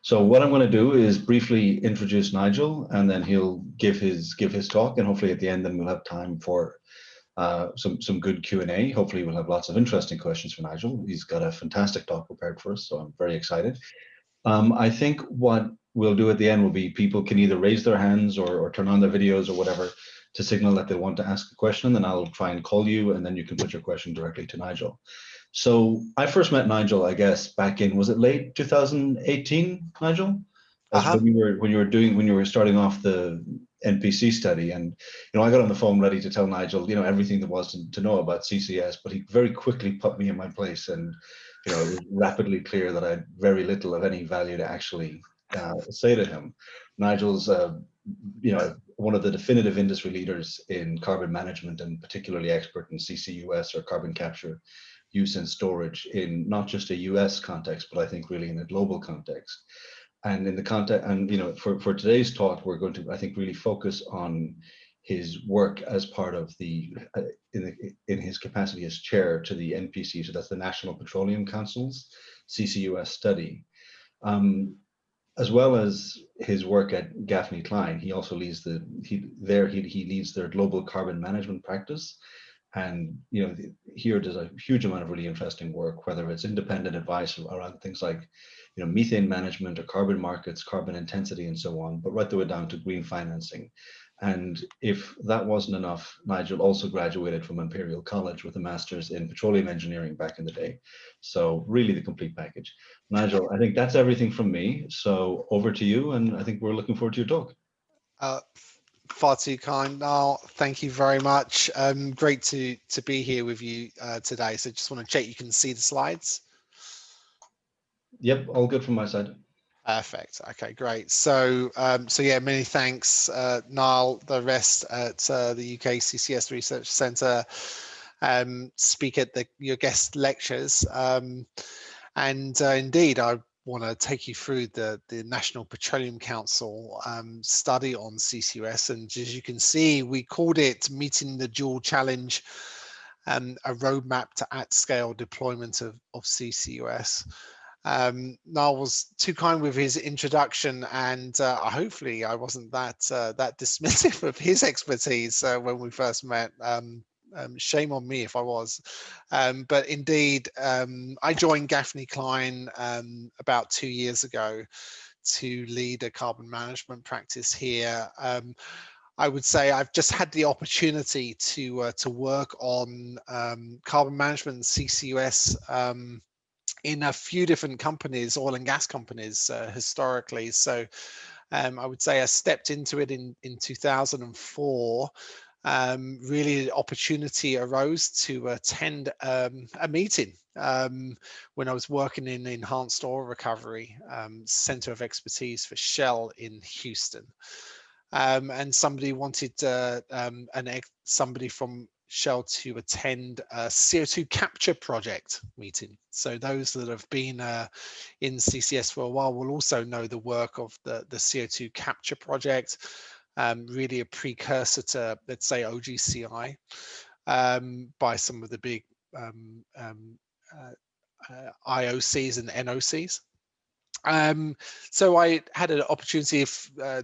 So what I'm going to do is briefly introduce Nigel, and then he'll give his talk, and hopefully at the end then we'll have time for some good Q&A. Hopefully we'll have lots of interesting questions for Nigel. He's got a fantastic talk prepared for us, so I'm very excited. I think what we'll do at the end will be people can either raise their hands or turn on their videos or whatever to signal that they want to ask a question, then I'll try and call you, and then you can put your question directly to Nigel. So I first met Nigel, I guess, back in, was it late 2018, Nigel? When you were starting off the NPC study, and I got on the phone ready to tell Nigel everything there was to know about CCS, but he very quickly put me in my place, and it was rapidly clear that I had very little of any value to actually say to him. Nigel's one of the definitive industry leaders in carbon management, and particularly expert in CCUS, or carbon capture, use and storage, in not just a US context, but I think really in a global context. And in the context, and for today's talk, we're going to, I think, really focus on his work as part of the in his capacity as chair to the NPC, so that's the National Petroleum Council's CCUS study, as well as his work at GaffneyCline. He also leads he leads their global carbon management practice. And here does a huge amount of really interesting work, whether it's independent advice around things like methane management or carbon markets, carbon intensity, and so on, but right the way down to green financing. And if that wasn't enough, Nigel also graduated from Imperial College with a master's in petroleum engineering back in the day. So really the complete package. Nigel, I think that's everything from me. So over to you, and I think we're looking forward to your talk. Far too kind, Niall. Thank you very much. Great to be here with you today. So just want to check you can see the slides. Yep, all good from my side. Perfect. Okay, great. So yeah, many thanks, Niall, the rest at the UKCCS Research Centre, speak at your guest lectures, and indeed I want to take you through the National Petroleum Council study on CCUS, and as you can see, we called it Meeting the Dual Challenge, a roadmap to at-scale deployment of CCUS. Niall was too kind with his introduction, and hopefully I wasn't that dismissive of his expertise when we first met. Shame on me if I was, but indeed I joined GaffneyCline about 2 years ago to lead a carbon management practice here. I would say I've just had the opportunity to work on carbon management and CCUS in a few different companies, oil and gas companies, historically. So I would say I stepped into it in 2004. Really the opportunity arose to attend a meeting when I was working in Enhanced Oil Recovery, Center of Expertise for Shell in Houston. And somebody wanted somebody from Shell to attend a CO2 capture project meeting. So those that have been in CCS for a while will also know the work of the CO2 capture project, really a precursor to, let's say, OGCI, by some of the big IOCs and NOCs. So I had an opportunity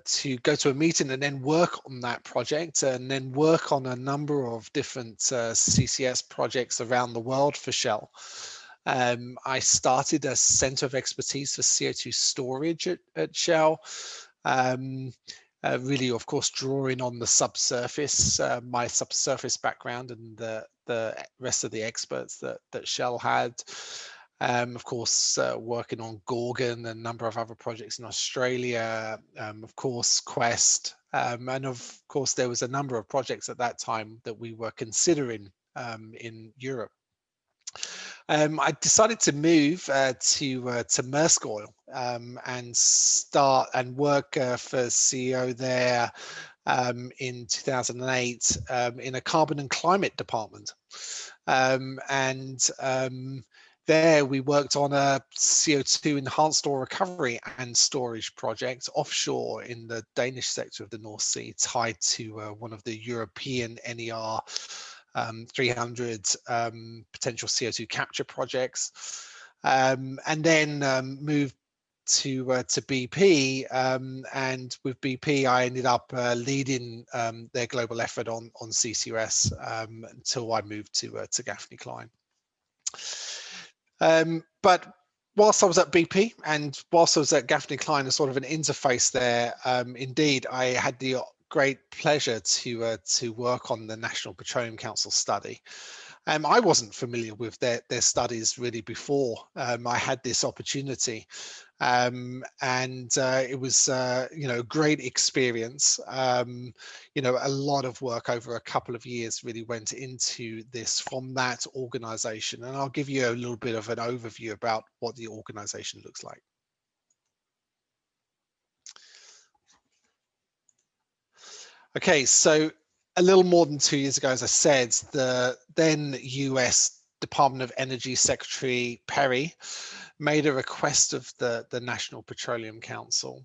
to go to a meeting and then work on that project, and then work on a number of different CCS projects around the world for Shell. I started a center of expertise for CO2 storage at Shell, really, of course, drawing on the subsurface, my subsurface background, and the rest of the experts that Shell had. Of course, working on Gorgon and a number of other projects in Australia, of course, Quest, and of course, there was a number of projects at that time that we were considering in Europe. I decided to move to Maersk Oil and start and work for CEO there in 2008 in a carbon and climate department. There we worked on a CO2 enhanced oil recovery and storage project offshore in the Danish sector of the North Sea, tied to one of the European NER 300 potential CO2 capture projects, and then moved BP, and with BP I ended up leading their global effort on CCUS until I moved to GaffneyCline. But whilst I was at BP and whilst I was at GaffneyCline, as sort of an interface there, indeed I had the great pleasure to work on the National Petroleum Council study. I wasn't familiar with their studies really before I had this opportunity, and it was you know, a great experience. You know, a lot of work over a couple of years really went into this from that organization, and I'll give you a little bit of an overview about what the organization looks like. Okay, so a little more than 2 years ago, as I said, the then US Department of Energy Secretary Perry made a request of the National Petroleum Council.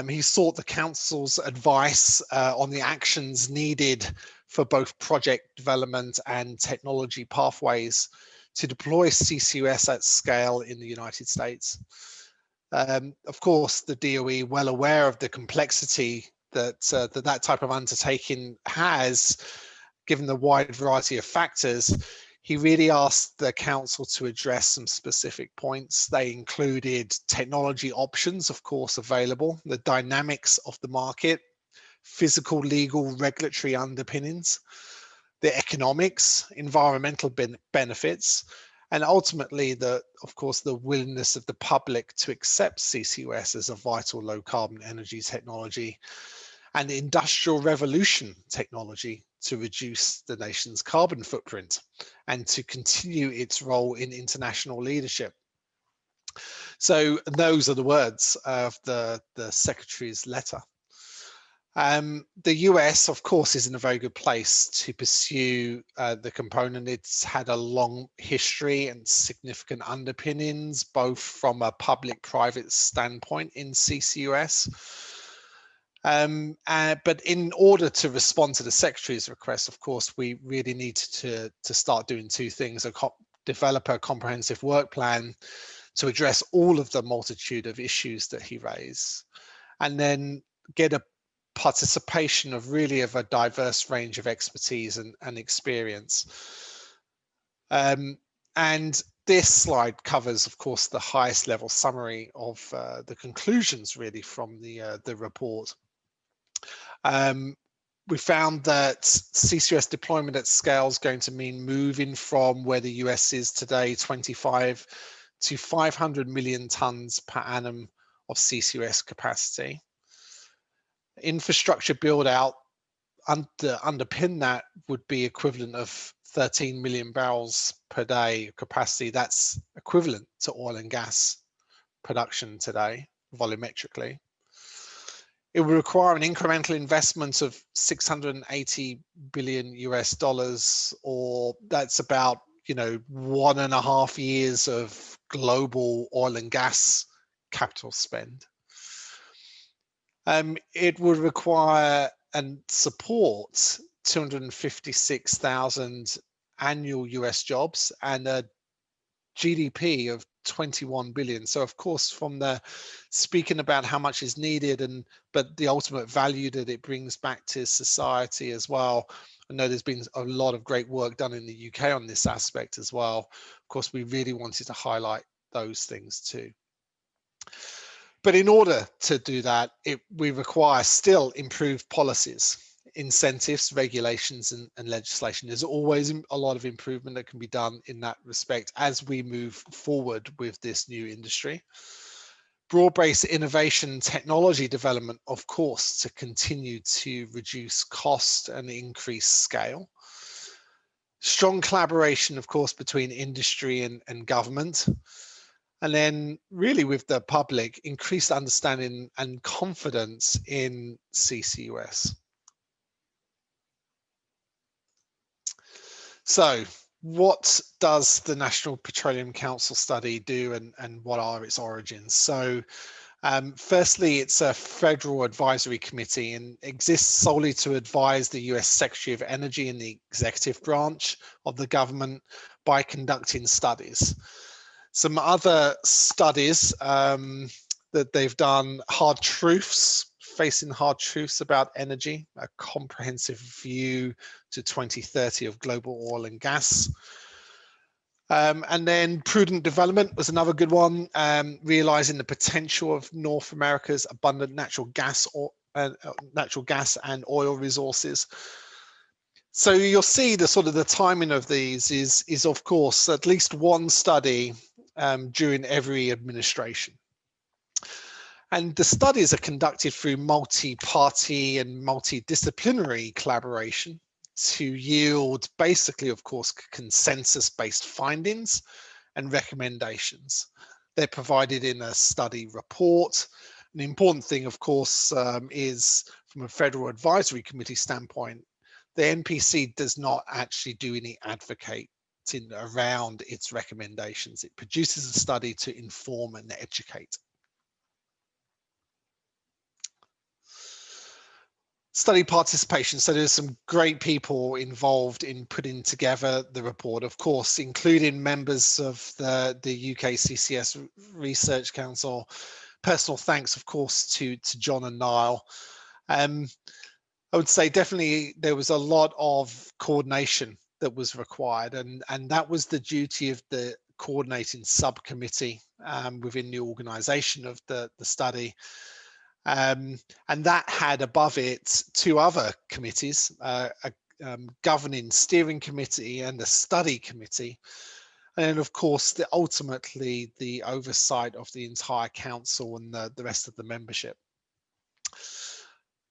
He sought the Council's advice on the actions needed for both project development and technology pathways to deploy CCUS at scale in the United States. Of course, the DOE, well aware of the complexity that that type of undertaking has, given the wide variety of factors, he really asked the council to address some specific points. They included technology options, of course, available, the dynamics of the market, physical, legal, regulatory underpinnings, the economics, environmental benefits, and ultimately, of course, the willingness of the public to accept CCUS as a vital low carbon energy technology and industrial revolution technology to reduce the nation's carbon footprint and to continue its role in international leadership. So those are the words of the Secretary's letter. The US, of course, is in a very good place to pursue the component. It's had a long history and significant underpinnings, both from a public-private standpoint in CCUS. But in order to respond to the Secretary's request, of course, we really need to start doing two things: develop a comprehensive work plan to address all of the multitude of issues that he raised, and then get a participation of a diverse range of expertise and experience. And this slide covers, of course, the highest level summary of the conclusions really from the report. We found that CCUS deployment at scale is going to mean moving from where the US is today, 25 to 500 million tons per annum of CCUS capacity. Infrastructure build out underpin that would be equivalent of 13 million barrels per day capacity. That's equivalent to oil and gas production today, volumetrically. It would require an incremental investment of $680 billion US, or that's about 1.5 years of global oil and gas capital spend. It would require and support 256,000 annual US jobs and a GDP of 21 billion. So of course, from the speaking about how much is needed but the ultimate value that it brings back to society as well. I know there's been a lot of great work done in the UK on this aspect as well. Of course, we really wanted to highlight those things too. But in order to do that, we require still improved policies, incentives, regulations, and legislation. There's always a lot of improvement that can be done in that respect as we move forward with this new industry. Broad-based innovation technology development, of course, to continue to reduce cost and increase scale. Strong collaboration, of course, between industry and government. And then really with the public, increased understanding and confidence in CCUS. So what does the National Petroleum Council study do and what are its origins? So firstly, it's a federal advisory committee and exists solely to advise the US Secretary of Energy in the executive branch of the government by conducting studies. Some other studies that they've done hard truths, facing hard truths about energy, a comprehensive view to 2030 of global oil and gas. And then prudent development was another good one, realizing the potential of North America's abundant natural gas and oil resources. So you'll see the sort of the timing of these is of course at least one study during every administration. And the studies are conducted through multi-party and multidisciplinary collaboration to yield basically, of course, consensus-based findings and recommendations. They're provided in a study report. And the important thing, of course, is from a Federal Advisory Committee standpoint, the NPC does not actually do any advocating around its recommendations. It produces a study to inform and educate. Study participation. So there's some great people involved in putting together the report, of course, including members of the UKCCS Research Council. Personal thanks, of course, to John and Niall. I would say definitely there was a lot of coordination that was required, and that was the duty of the coordinating subcommittee within the organisation of the study. And that had above it two other committees, a governing steering committee and a study committee. And then, of course, ultimately the oversight of the entire council and the rest of the membership.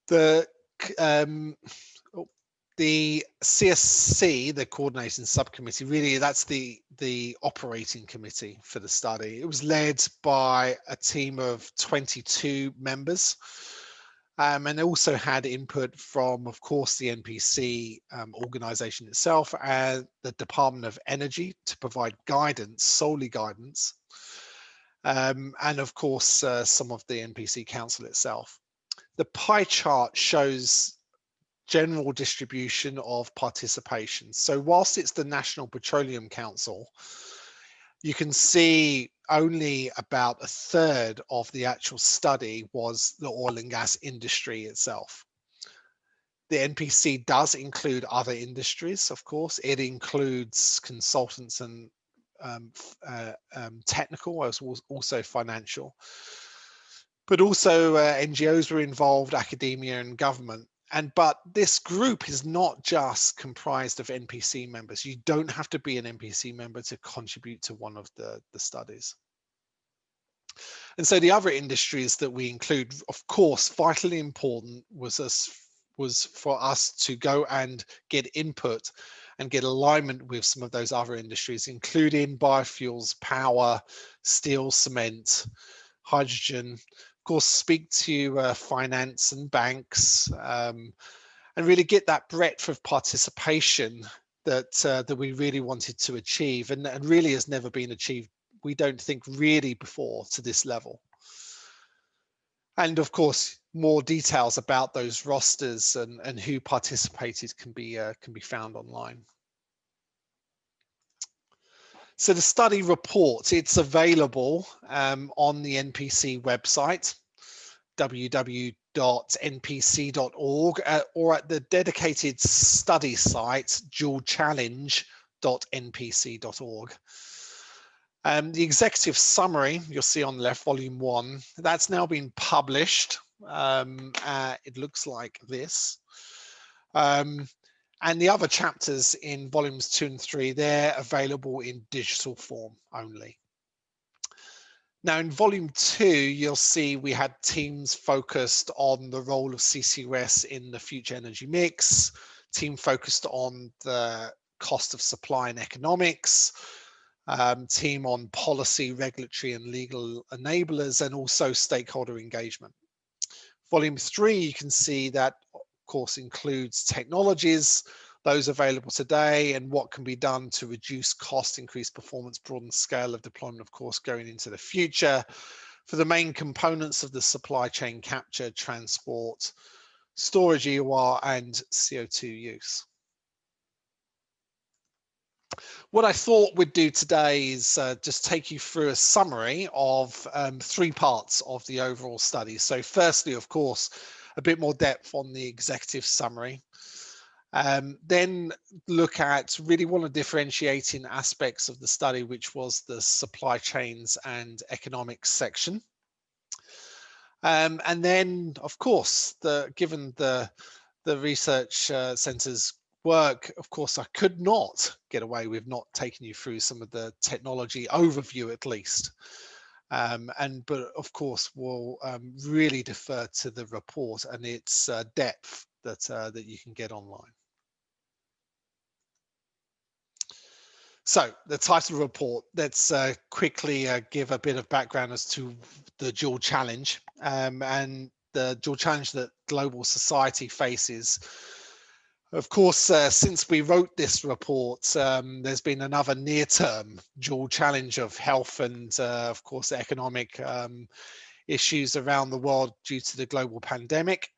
The CSC, the coordinating subcommittee, really that's the operating committee for the study. It was led by a team of 22 members, and it also had input from, of course, the NPC organisation itself and the Department of Energy to provide guidance, solely guidance, and of course some of the NPC Council itself. The pie chart shows general distribution of participation. So whilst it's the National Petroleum Council, you can see only about a third of the actual study was the oil and gas industry itself. The NPC does include other industries, of course. It includes consultants and technical, as well as also financial. But also NGOs were involved, academia and government. But this group is not just comprised of NPC members. You don't have to be an NPC member to contribute to one of the studies. And so the other industries that we include, of course, vitally important was for us to go and get input and get alignment with some of those other industries, including biofuels, power, steel, cement, hydrogen. Of course, speak to finance and banks, and really get that breadth of participation that we really wanted to achieve, and really has never been achieved, we don't think, really before to this level. And of course, more details about those rosters and who participated can be found online. So the study report, it's available on the NPC website, www.npc.org, or at the dedicated study site, dualchallenge.npc.org. The executive summary, you'll see on the left, volume 1, that's now been published. It looks like this. And the other chapters in volumes 2 and 3, they're available in digital form only. Now in volume 2, you'll see we had teams focused on the role of CCUS in the future energy mix, team focused on the cost of supply and economics, team on policy, regulatory and legal enablers, and also stakeholder engagement. Volume 3, you can see that, of course, includes technologies, those available today, and what can be done to reduce cost, increase performance, broaden scale of deployment, of course, going into the future, for the main components of the supply chain: capture, transport, storage, EOR, and CO2 use. What I thought we'd do today is just take you through a summary of 3 parts of the overall study. So firstly, of course, a bit more depth on the executive summary. Then look at really one of the differentiating aspects of the study, which was the supply chains and economics section. And then, of course, given the research centre's work, of course, I could not get away with not taking you through some of the technology overview at least. But of course, we'll really defer to the report and its depth that you can get online. So the title of the report, let's quickly give a bit of background as to the dual challenge and the dual challenge that global society faces. Of course, since we wrote this report, there's been another near-term dual challenge of health and, of course, economic issues around the world due to the global pandemic.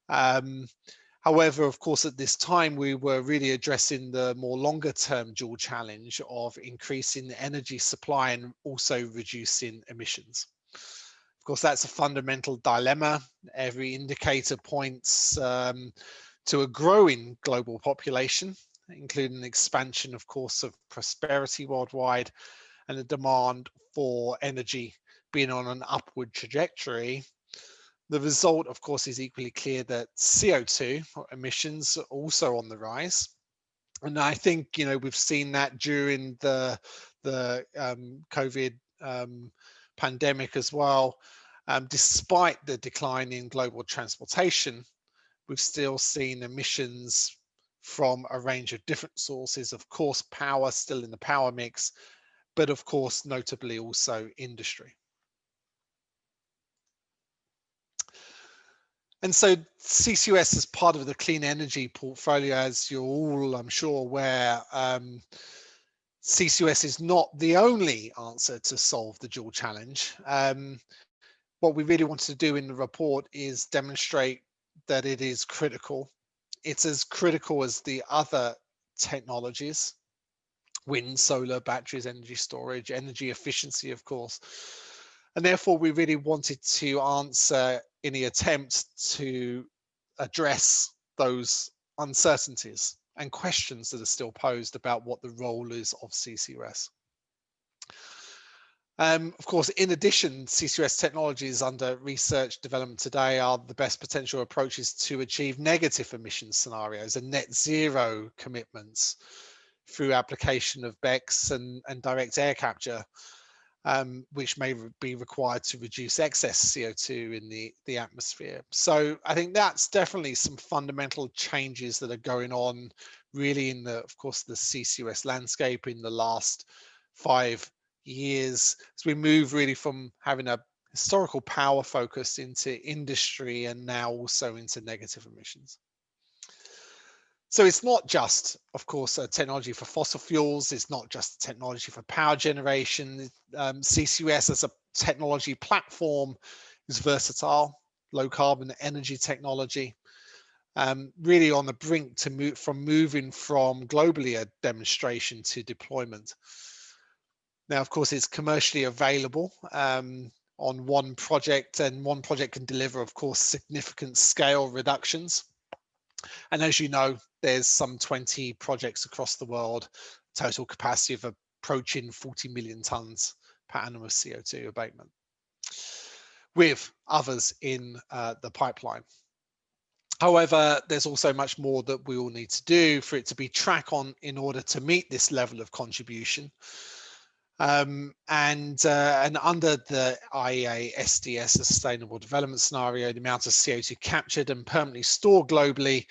However, of course, at this time, we were really addressing the more longer-term dual challenge of increasing the energy supply and also reducing emissions. Of course, that's a fundamental dilemma. Every indicator points to a growing global population, including the expansion, of course, of prosperity worldwide and the demand for energy being on an upward trajectory. The result, of course, is equally clear that CO2 emissions are also on the rise. And I think, we've seen that during the COVID pandemic as well. Despite the decline in global transportation, we've still seen emissions from a range of different sources. Of course, power still in the power mix, but of course, notably also industry. And so CCUS is part of the clean energy portfolio, as you're all, I'm sure, aware. CCUS is not the only answer to solve the dual challenge. What we really wanted to do in the report is demonstrate that it is critical. It's as critical as the other technologies: wind, solar, batteries, energy storage, energy efficiency, of course. And therefore, we really wanted to answer any attempt to address those uncertainties and questions that are still posed about what the role is of CCUS. Of course, in addition, CCUS technologies under research development today are the best potential approaches to achieve negative emissions scenarios and net zero commitments through application of BECCS and direct air capture, which may be required to reduce excess CO2 in the atmosphere. So I think that's definitely some fundamental changes that are going on really in of course, the CCUS landscape in the last 5 years, as we move really from having a historical power focus into industry and now also into negative emissions. So it's not just, of course, a technology for fossil fuels. It's not just a technology for power generation. CCUS as a technology platform is versatile, low carbon energy technology, really on the brink to moving from globally a demonstration to deployment. Now, of course, it's commercially available on one project, and one project can deliver, of course, significant scale reductions. And as you know, there's some 20 projects across the world, total capacity of approaching 40 million tons per annum of CO2 abatement, with others in the pipeline. However, there's also much more that we all need to do for it to be track on in order to meet this level of contribution. And under the IEA SDS Sustainable Development Scenario, the amount of CO2 captured and permanently stored globally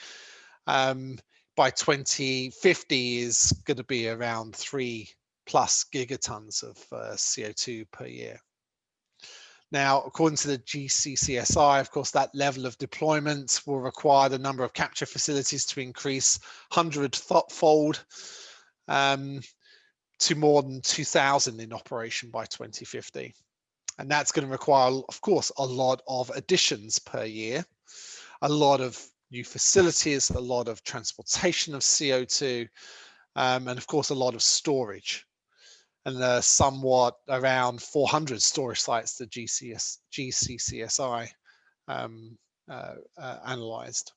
by 2050 is going to be around 3+ gigatons of CO2 per year. Now, according to the GCCSI, of course, that level of deployment will require the number of capture facilities to increase 100-fold to more than 2,000 in operation by 2050. And that's going to require, of course, a lot of additions per year, a lot of new facilities, a lot of transportation of CO2, and of course a lot of storage, and somewhat around 400 storage sites that GCCSI analysed.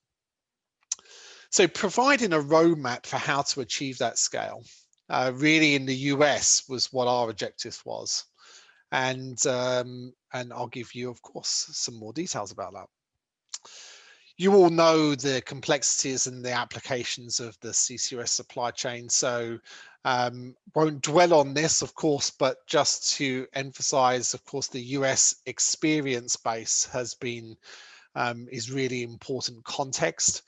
So providing a roadmap for how to achieve that scale, really in the US was what our objective was. And I'll give you, of course, some more details about that. You all know the complexities and the applications of the CCUS supply chain, so won't dwell on this, of course, but just to emphasize, of course, the US experience base has been, is really important context.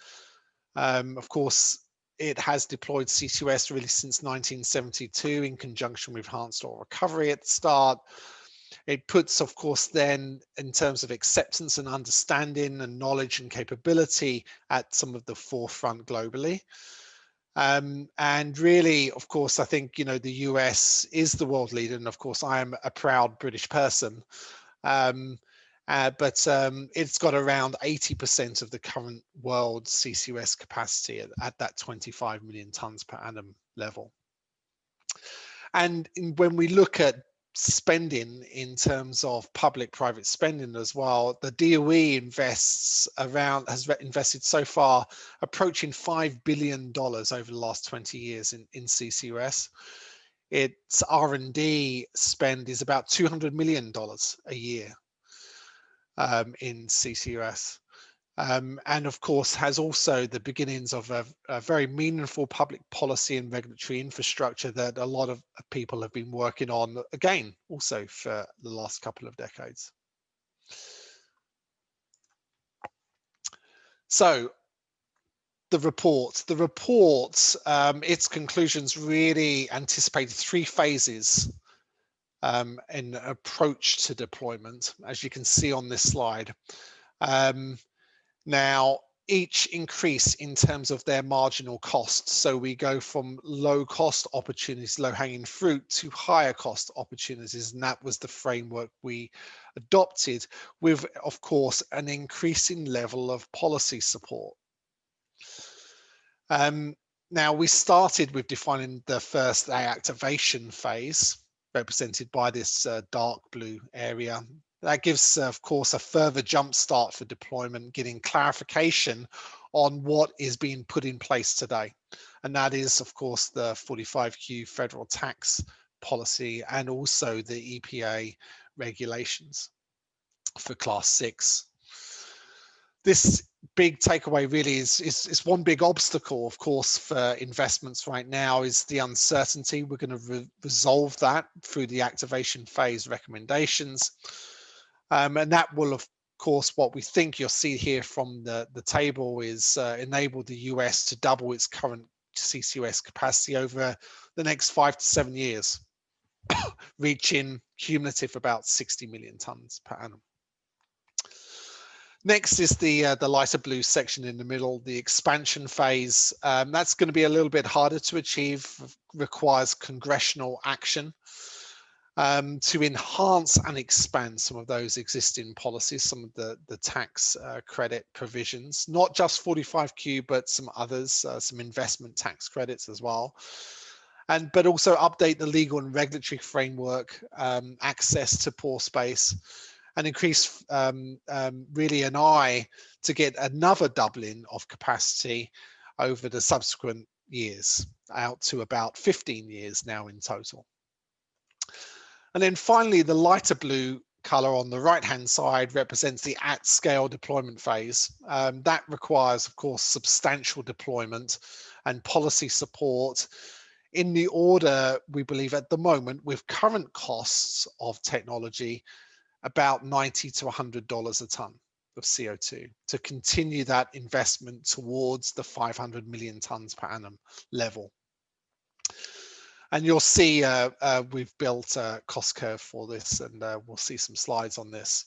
Of course, it has deployed CCUS really since 1972 in conjunction with enhanced oil recovery at the start. It puts, of course, then in terms of acceptance and understanding and knowledge and capability at some of the forefront globally. And really, of course, I think, you know, the US is the world leader. And of course, I am a proud British person. But it's got around 80% of the current world CCUS capacity at that 25 million tons per annum level. And when we look at spending in terms of public-private spending as well, the DOE has invested so far approaching $5 billion over the last 20 years in CCUS. Its R&D spend is about $200 million a year in CCUS. And of course has also the beginnings of a very meaningful public policy and regulatory infrastructure that a lot of people have been working on, again, also for the last couple of decades. So the report, its conclusions really anticipated 3 phases in approach to deployment, as you can see on this slide. Now, each increase in terms of their marginal costs. So we go from low cost opportunities, low hanging fruit, to higher cost opportunities. And that was the framework we adopted with, of course, an increasing level of policy support. Now, we started with defining the first activation phase, represented by this dark blue area. That gives, of course, a further jump start for deployment, getting clarification on what is being put in place today. And that is, of course, the 45Q federal tax policy and also the EPA regulations for Class 6. This big takeaway really is one big obstacle, of course, for investments right now is the uncertainty. We're going to resolve that through the activation phase recommendations. And that will, of course, what we think you'll see here from the table is enable the US to double its current CCUS capacity over the next 5 to 7 years, reaching cumulative about 60 million tons per annum. Next is the lighter blue section in the middle, the expansion phase. That's going to be a little bit harder to achieve, requires congressional action to enhance and expand some of those existing policies, some of the tax credit provisions, not just 45Q, but some others, some investment tax credits as well. But also update the legal and regulatory framework, access to pore space, and increase really an eye to get another doubling of capacity over the subsequent years, out to about 15 years now in total. And then finally, the lighter blue color on the right-hand side represents the at-scale deployment phase. That requires, of course, substantial deployment and policy support in the order, we believe at the moment, with current costs of technology, about $90 to $100 a ton of CO2 to continue that investment towards the 500 million tons per annum level. And you'll see we've built a cost curve for this, and we'll see some slides on this.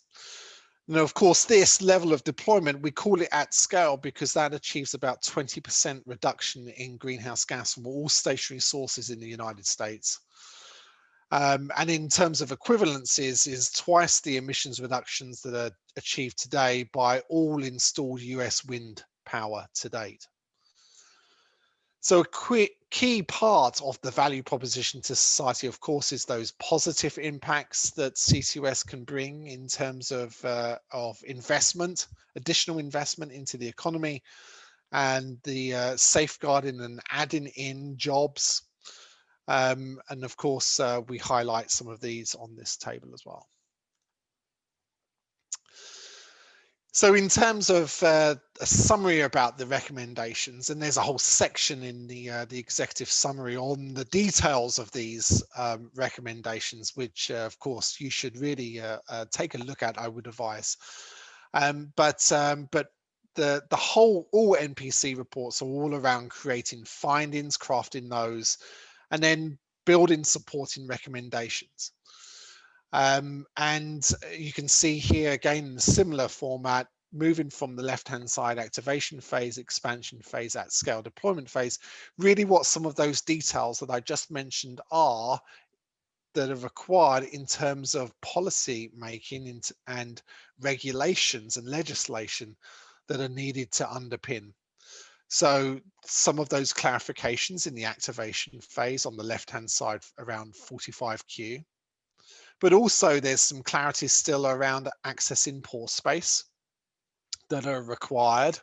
Now, of course, this level of deployment, we call it at scale because that achieves about 20% reduction in greenhouse gas from all stationary sources in the United States. And in terms of equivalencies, is twice the emissions reductions that are achieved today by all installed US wind power to date. So a quick key part of the value proposition to society, of course, is those positive impacts that CCUS can bring in terms of investment, additional investment into the economy, and the safeguarding and adding in jobs. And of course, we highlight some of these on this table as well. So in terms of a summary about the recommendations, and there's a whole section in the executive summary on the details of these recommendations, which of course you should really take a look at, I would advise. But the whole, all NPC reports are all around creating findings, crafting those, and then building supporting recommendations. And you can see here again in a similar format, moving from the left-hand side, activation phase, expansion phase, at scale deployment phase, really what some of those details that I just mentioned are that are required in terms of policy making and regulations and legislation that are needed to underpin. So some of those clarifications in the activation phase on the left-hand side around 45Q. But also there's some clarity still around accessing pore space that are required.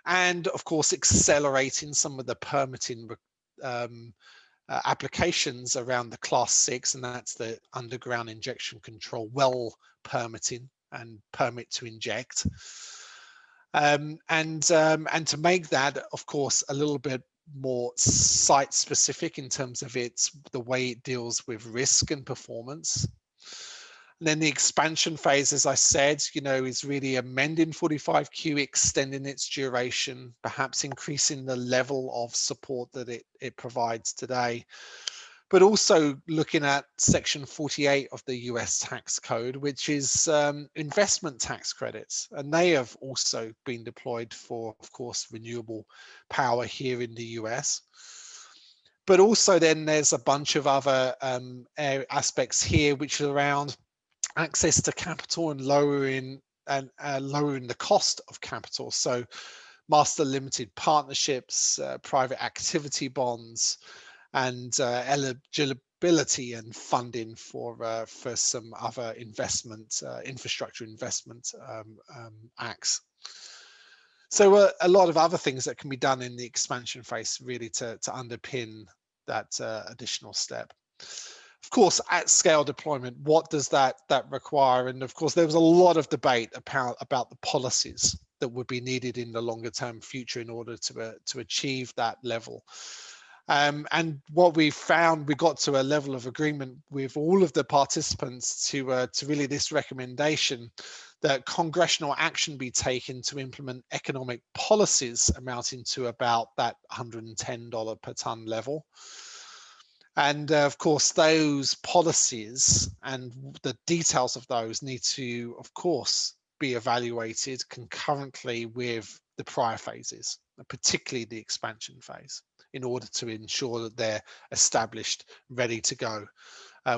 And of course, accelerating some of the permitting applications around the class 6, and that's the underground injection control well permitting and permit to inject. And to make that, of course, a little bit more site specific in terms of the way it deals with risk and performance. And then the expansion phase, as I said, is really amending 45Q, extending its duration, perhaps increasing the level of support that it provides today, but also looking at section 48 of the US tax code, which is investment tax credits. And they have also been deployed for, of course, renewable power here in the US. But also then there's a bunch of other aspects here, which are around access to capital and lowering the cost of capital. So master limited partnerships, private activity bonds, and eligibility and funding for some other investment, infrastructure investment acts. So a lot of other things that can be done in the expansion phase really to underpin that additional step. Of course, at scale deployment, what does that require? And of course, there was a lot of debate about the policies that would be needed in the longer term future in order to achieve that level. And what we found, we got to a level of agreement with all of the participants to really this recommendation that congressional action be taken to implement economic policies amounting to about that $110 per ton level. And of course, those policies and the details of those need to, of course, be evaluated concurrently with the prior phases, particularly the expansion phase, in order to ensure that they're established, ready to go,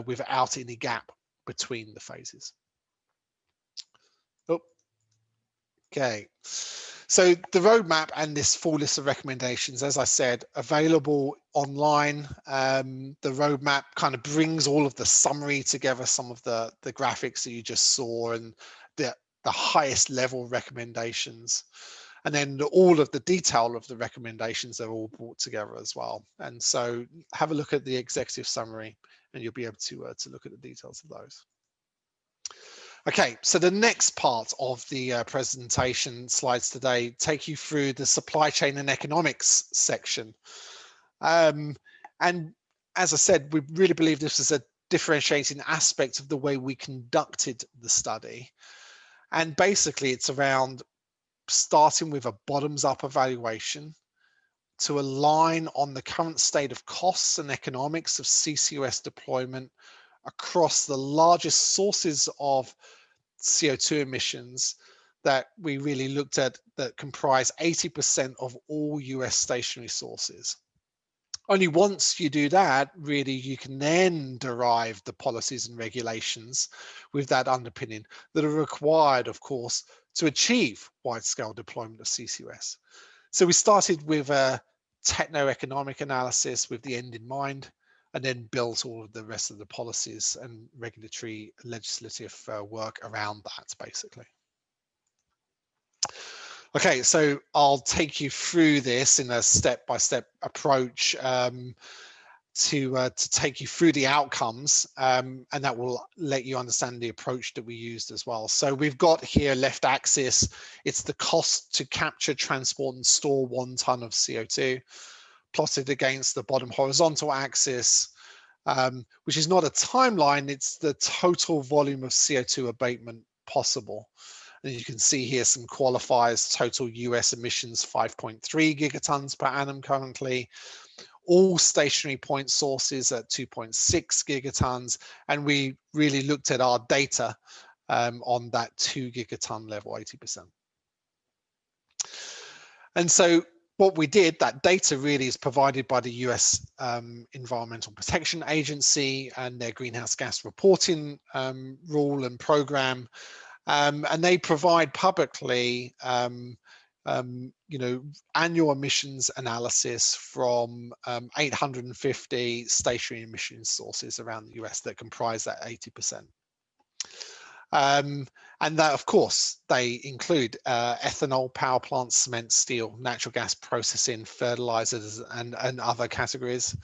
without any gap between the phases. Oh, okay. So the roadmap and this full list of recommendations, as I said, available online. The roadmap kind of brings all of the summary together, some of the graphics that you just saw, and the highest level recommendations. And then all of the detail of the recommendations are all brought together as well. And so have a look at the executive summary and you'll be able to look at the details of those. Okay, so the next part of the presentation slides today take you through the supply chain and economics section. And as I said, we really believe this is a differentiating aspect of the way we conducted the study. And basically it's around starting with a bottoms-up evaluation to align on the current state of costs and economics of CCUS deployment across the largest sources of CO2 emissions that we really looked at that comprise 80% of all US stationary sources. Only once you do that, really, you can then derive the policies and regulations with that underpinning that are required, of course, to achieve wide-scale deployment of CCUS. So we started with a techno-economic analysis with the end in mind, and then built all of the rest of the policies and regulatory legislative work around that, basically. Okay, so I'll take you through this in a step-by-step approach to take you through the outcomes, and that will let you understand the approach that we used as well. So we've got here left axis, it's the cost to capture, transport and store 1 ton of CO2, plotted against the bottom horizontal axis, which is not a timeline, it's the total volume of CO2 abatement possible. And you can see here some qualifiers: total US emissions 5.3 gigatons per annum currently, all stationary point sources at 2.6 gigatons, and we really looked at our data on that 2 gigaton level, 80%. And so what we did, that data really is provided by the US Environmental Protection Agency and their greenhouse gas reporting rule and program. And they provide publicly, you know, annual emissions analysis from 850 stationary emissions sources around the US that comprise that 80%. And that, of course, they include ethanol, power plants, cement, steel, natural gas processing, fertilizers, and other categories.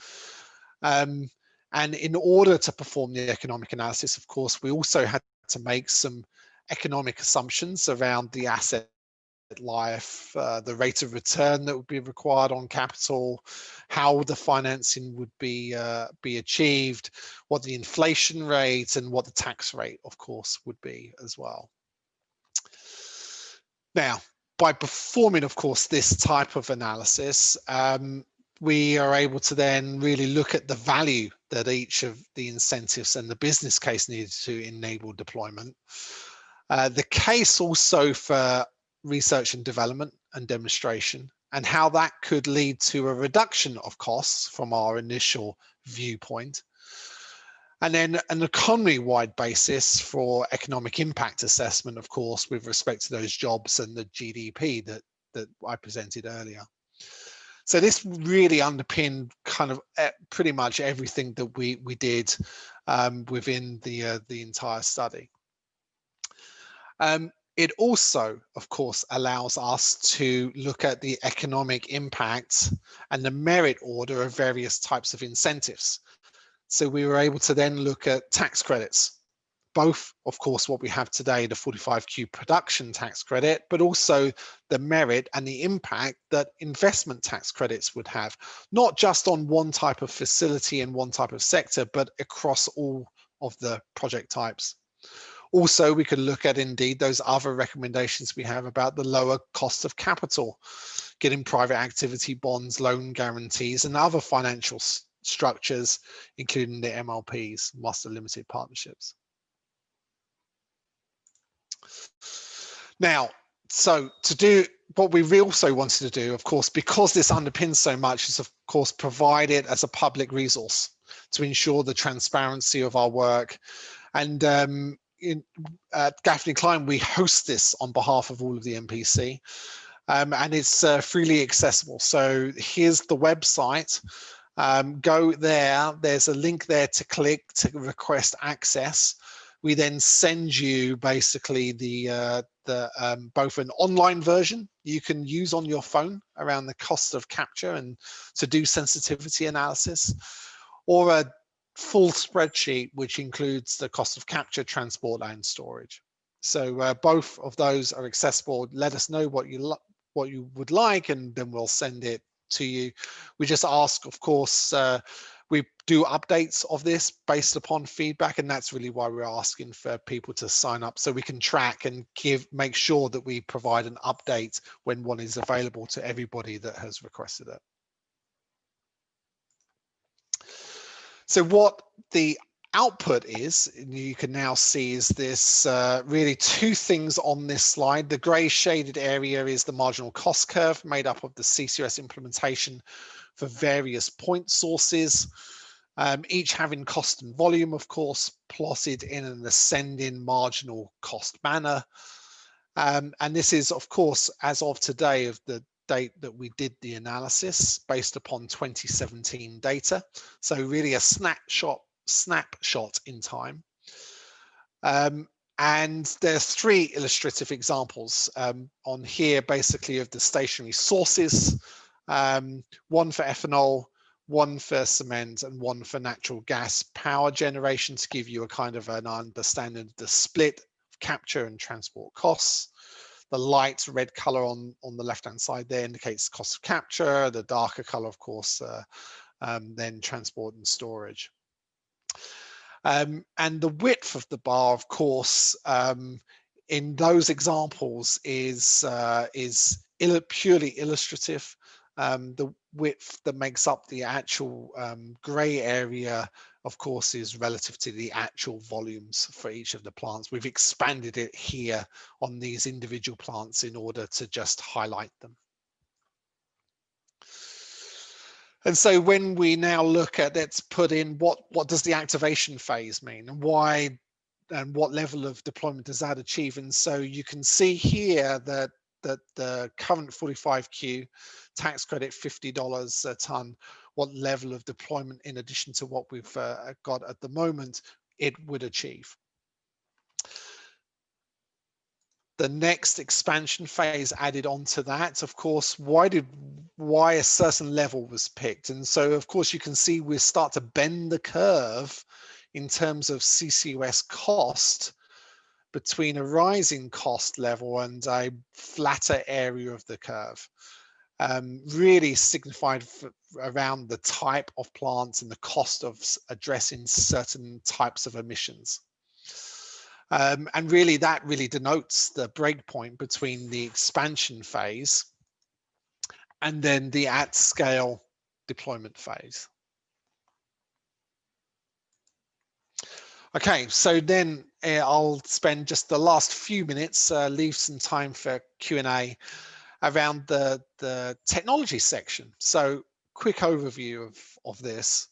And in order to perform the economic analysis, of course, we also had to make some economic assumptions around the asset life, the rate of return that would be required on capital, how the financing would be achieved, what the inflation rate and what the tax rate, of course, would be as well. Now, by performing, of course, this type of analysis, we are able to then really look at the value that each of the incentives and the business case needed to enable deployment. The case also for research and development and demonstration, and how that could lead to a reduction of costs from our initial viewpoint. And then an economy-wide basis for economic impact assessment, of course, with respect to those jobs and the GDP that I presented earlier. So this really underpinned kind of pretty much everything that we did within the entire study. It also, of course, allows us to look at the economic impact and the merit order of various types of incentives. So we were able to then look at tax credits, both, of course, what we have today, the 45Q production tax credit, but also the merit and the impact that investment tax credits would have, not just on one type of facility and one type of sector, but across all of the project types. Also, we could look at, indeed, those other recommendations we have about the lower cost of capital, getting private activity bonds, loan guarantees, and other financial structures, including the MLPs, Master Limited Partnerships. Now, so to do what we also wanted to do, of course, because this underpins so much, is, of course, provide it as a public resource to ensure the transparency of our work. And at GaffneyCline, we host this on behalf of all of the MPC, and it's freely accessible. So here's the website. Go there. There's a link there to click to request access. We then send you basically both an online version you can use on your phone around the cost of capture and to do sensitivity analysis, or a full spreadsheet which includes the cost of capture, transport and storage. So both of those are accessible. Let us know what you would like, and then we'll send it to you. We just ask, of course, we do updates of this based upon feedback, and that's really why we're asking for people to sign up, so we can track and make sure that we provide an update when one is available to everybody that has requested it. So what the output is, you can now see, is this really two things on this slide. The gray shaded area is the marginal cost curve made up of the CCUS implementation for various point sources, each having cost and volume, of course, plotted in an ascending marginal cost manner. And this is, of course, as of today, of the date that we did the analysis based upon 2017 data. So really a snapshot in time. And there's 3 illustrative examples on here, basically, of the stationary sources, one for ethanol, one for cement, and one for natural gas power generation, to give you a kind of an understanding of the split of capture and transport costs. The light red color on the left-hand side there indicates the cost of capture. The darker color, of course, then transport and storage. And the width of the bar, of course, in those examples is purely illustrative. The width that makes up the actual gray area, of course, is relative to the actual volumes for each of the plants. We've expanded it here on these individual plants in order to just highlight them. And so when we now look at, let's put in what does the activation phase mean, and why, and what level of deployment does that achieve? And so you can see here that the current 45Q tax credit, $50 a ton, what level of deployment, in addition to what we've got at the moment, it would achieve. The next expansion phase added on to that, of course, why a certain level was picked. And so, of course, you can see we start to bend the curve in terms of CCUS cost between a rising cost level and a flatter area of the curve. Really signified around the type of plants and the cost of addressing certain types of emissions. And really, that really denotes the breakpoint between the expansion phase and then the at-scale deployment phase. Okay, so then I'll spend just the last few minutes, leave some time for Q&A around the technology section. So quick overview of this.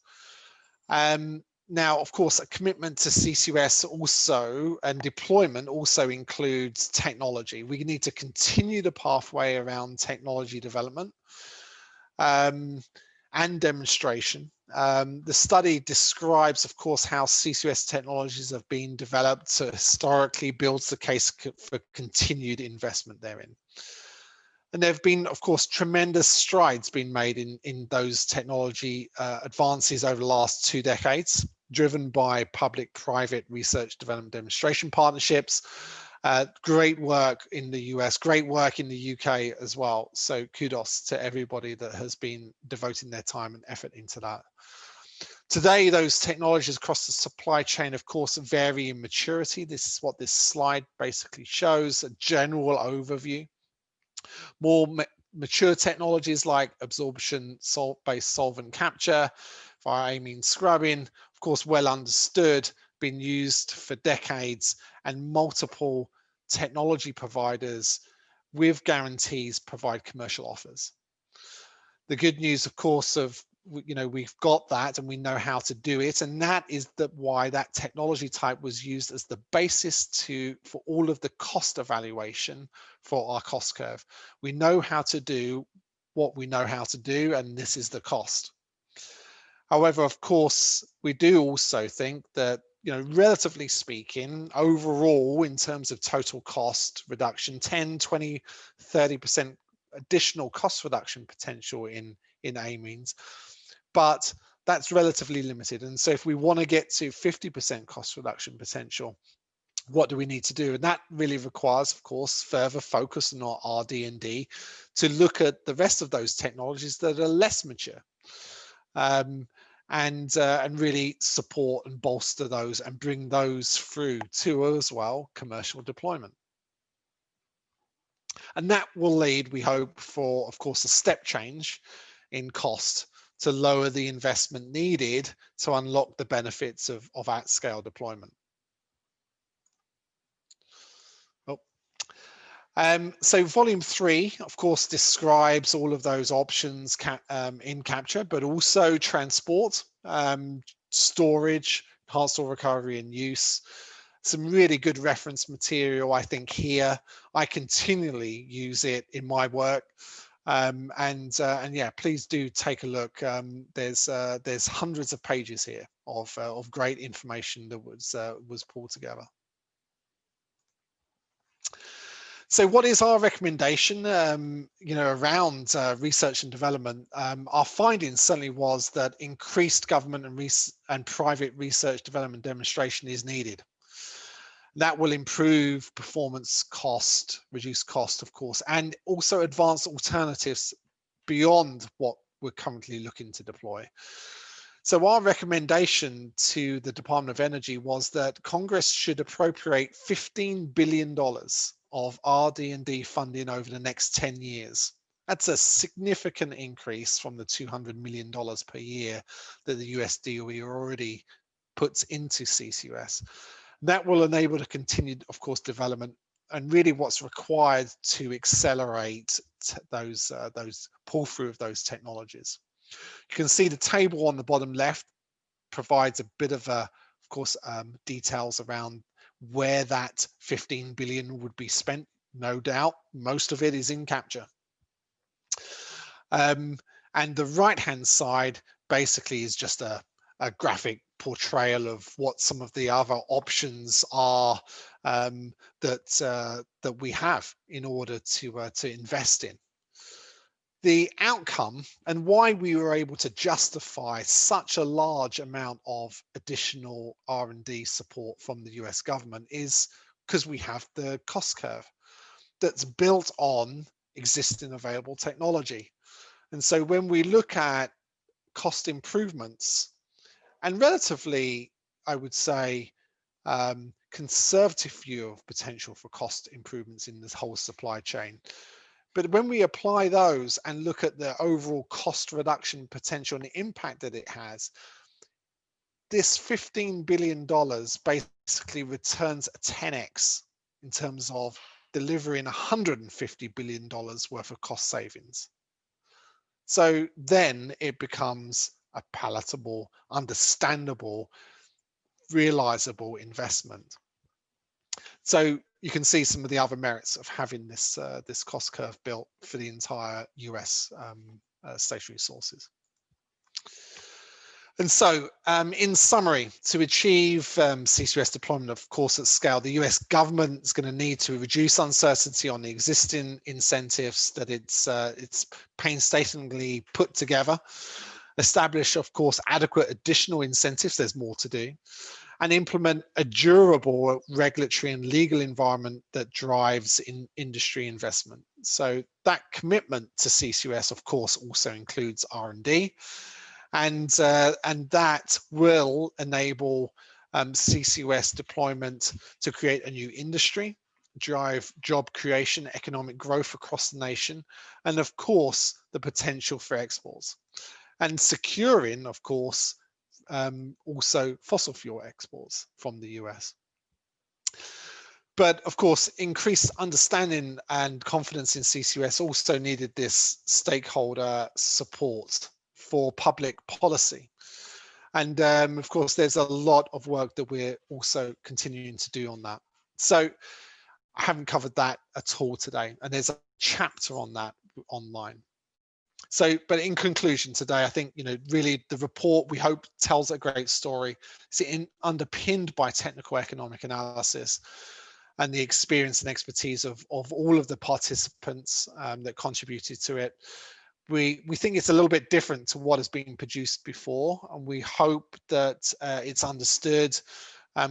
Now, of course, a commitment to CCUS also and deployment also includes technology. We need to continue the pathway around technology development and demonstration. The study describes, of course, how CCUS technologies have been developed, so historically builds the case for continued investment therein. And there have been, of course, tremendous strides being made in those technology advances over the last 2 decades, driven by public-private research development demonstration partnerships. Great work in the US, great work in the UK as well. So kudos to everybody that has been devoting their time and effort into that. Today, those technologies across the supply chain, of course, vary in maturity. This is what this slide basically shows, a general overview. More mature technologies like absorption salt-based solvent capture via amine scrubbing, of course, well understood, been used for decades, and multiple technology providers with guarantees provide commercial offers. The good news, of course, we've got that and we know how to do it, and that is why that technology type was used as the basis for all of the cost evaluation for our cost curve. We know how to do what we know how to do, and this is the cost. However, of course, we do also think that, relatively speaking, overall, in terms of total cost reduction, 10, 20, 30% additional cost reduction potential in amines, but that's relatively limited. And so if we want to get to 50% cost reduction potential, what do we need to do? And that really requires, of course, further focus on our RD&D to look at the rest of those technologies that are less mature, and really support and bolster those and bring those through to, as well, commercial deployment. And that will lead, we hope, for, of course, a step change in cost to lower the investment needed to unlock the benefits of at-scale deployment. So volume 3, of course, describes all of those options in capture, but also transport, storage, enhanced oil recovery and use. Some really good reference material, I think, here. I continually use it in my work. And yeah, please do take a look. There's hundreds of pages here of great information that was pulled together. So what is our recommendation, around research and development? Our findings certainly was that increased government and private research, development, demonstration is needed. That will improve performance, cost, reduce cost, of course, and also advance alternatives beyond what we're currently looking to deploy. So our recommendation to the Department of Energy was that Congress should appropriate $15 billion of RD&D funding over the next 10 years. That's a significant increase from the $200 million per year that the US DOE already puts into CCUS. That will enable the continued, of course, development and really what's required to accelerate those pull through of those technologies. You can see the table on the bottom left provides a bit of course, details around where that 15 billion would be spent. No doubt, most of it is in capture. And the right-hand side basically is just a graphic portrayal of what some of the other options are that we have in order to invest in. The outcome and why we were able to justify such a large amount of additional R&D support from the US government is because we have the cost curve that's built on existing available technology. And so when we look at cost improvements and relatively, I would say, conservative view of potential for cost improvements in this whole supply chain. But when we apply those and look at the overall cost reduction potential and the impact that it has, this $15 billion basically returns a 10x in terms of delivering $150 billion worth of cost savings. So then it becomes a palatable, understandable, realizable investment. So you can see some of the other merits of having this this cost curve built for the entire US stationary sources. And so, in summary, to achieve CCUS deployment, of course, at scale, the US government is going to need to reduce uncertainty on the existing incentives that it's painstakingly put together, establish, of course, adequate additional incentives, there's more to do, and implement a durable regulatory and legal environment that drives industry investment. So that commitment to CCUS, of course, also includes R&D. And that will enable CCUS deployment to create a new industry, drive job creation, economic growth across the nation, and of course, the potential for exports. And securing, of course, also fossil fuel exports from the US. But of course, increased understanding and confidence in CCUS also needed this stakeholder support for public policy. And of course, there's a lot of work that we're also continuing to do on that. So I haven't covered that at all today. And there's a chapter on that online. So, but in conclusion today, I think, really the report, we hope, tells a great story. It's underpinned by technical economic analysis and the experience and expertise of all of the participants that contributed to it. We think it's a little bit different to what has been produced before, and we hope that it's understood,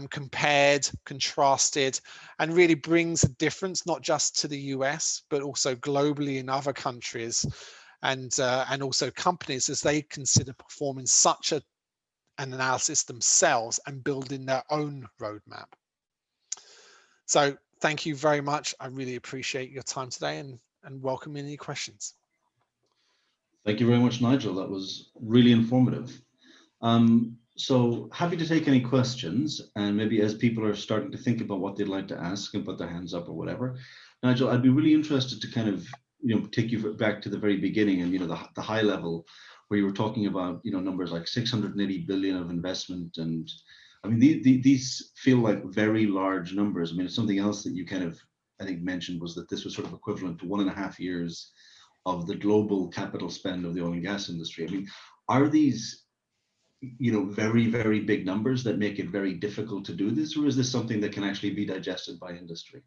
compared, contrasted, and really brings a difference, not just to the US, but also globally in other countries, and also companies as they consider performing such an analysis themselves and building their own roadmap. So thank you very much. I really appreciate your time today and welcome any questions. Thank you very much, Nigel. That was really informative. So happy to take any questions, and maybe as people are starting to think about what they'd like to ask and put their hands up or whatever. Nigel, I'd be really interested to kind of take you back to the very beginning and the high level where you were talking about numbers like 680 billion of investment, and I mean these feel like very large numbers. I mean, it's something else that you kind of I think mentioned was that this was sort of equivalent to 1.5 years of the global capital spend of the oil and gas industry. I mean, are these, very, very big numbers that make it very difficult to do this, or is this something that can actually be digested by industry?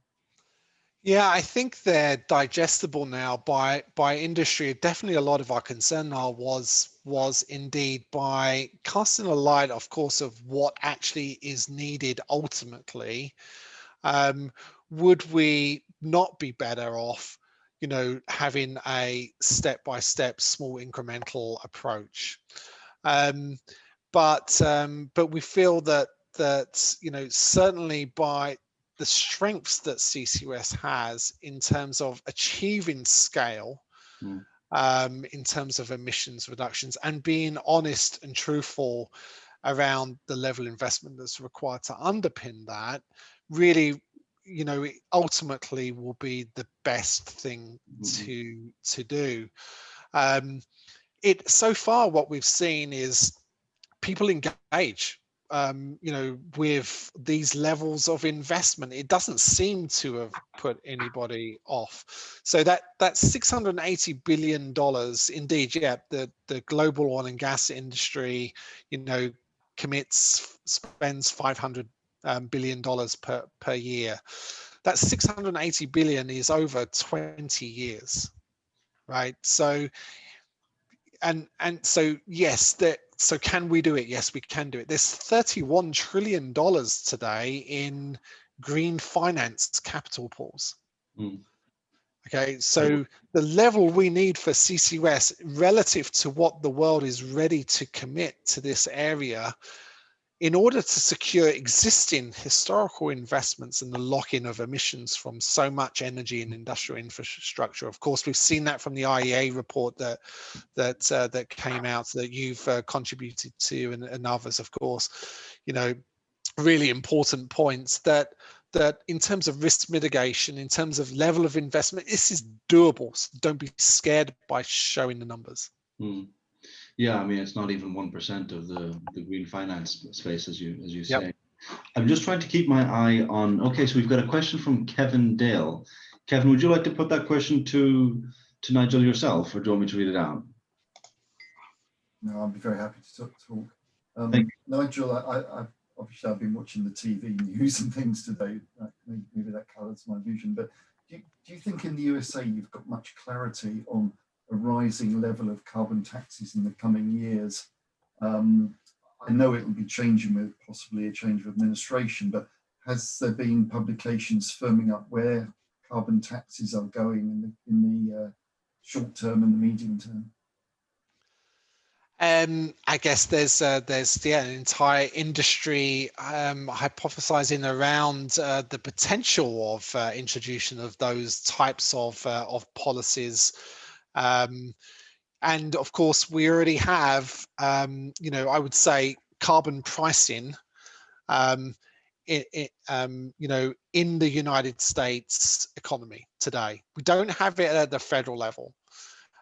Yeah, I think they're digestible now by industry. Definitely a lot of our concern now was indeed by casting a light, of course, of what actually is needed ultimately. Would we not be better off, having a step-by-step, small incremental approach? But we feel that certainly by the strengths that CCUS has in terms of achieving scale, in terms of emissions reductions, and being honest and truthful around the level of investment that's required to underpin that, really, it ultimately will be the best thing to do. So far, what we've seen is people engage, with these levels of investment. It doesn't seem to have put anybody off. So that $680 billion, indeed, yeah, the global oil and gas industry, spends $500 billion per year. That 680 billion is over 20 years, right? So, and so yes, so can we do it? Yes, we can do it. There's $31 trillion today in green finance capital pools. Okay, so the level we need for CCUS relative to what the world is ready to commit to this area in order to secure existing historical investments and the lock-in of emissions from so much energy and industrial infrastructure. Of course, we've seen that from the IEA report that came out that you've contributed to, and others, of course. Really important points that in terms of risk mitigation, in terms of level of investment, this is doable. So don't be scared by showing the numbers. Yeah, I mean, it's not even 1% of the green finance space, as you say. Yep. I'm just trying to keep my eye on. Okay, so we've got a question from Kevin Dale. Kevin, would you like to put that question to Nigel yourself, or do you want me to read it out? No, I'd be very happy to talk. Nigel, obviously I've been watching the TV news and things today. Maybe that colours my vision. But do you think in the USA you've got much clarity on a rising level of carbon taxes in the coming years? I know it will be changing with possibly a change of administration, but has there been publications firming up where carbon taxes are going in the short term and the medium term? I guess there's an entire industry hypothesizing around the potential of introduction of those types of policies, and of course we already have I would say carbon pricing in the United States economy today. We don't have it at the federal level,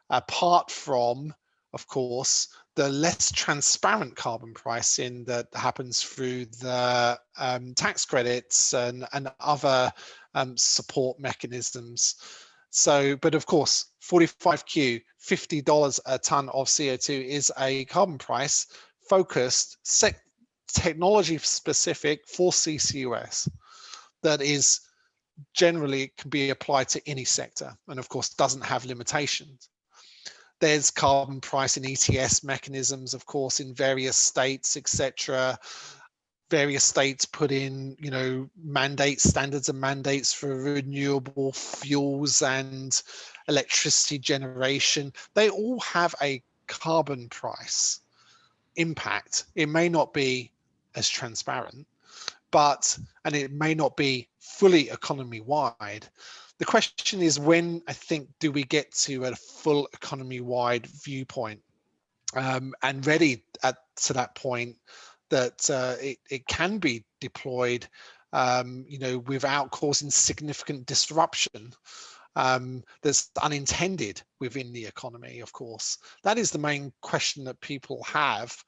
apart from, of course, the less transparent carbon pricing that happens through the tax credits and other support mechanisms. So, but of course, 45Q, $50 a ton of CO2 is a carbon price focused, technology specific for CCUS that is generally can be applied to any sector, and of course doesn't have limitations. There's carbon price and ETS mechanisms, of course, in various states, etc. Various states put in, standards and mandates for renewable fuels and electricity generation. They all have a carbon price impact. It may not be as transparent, and it may not be fully economy-wide. The question is, when, I think, do we get to a full economy-wide viewpoint and ready to that point that it can be deployed, without causing significant disruption that's unintended within the economy, of course. That is the main question that people have.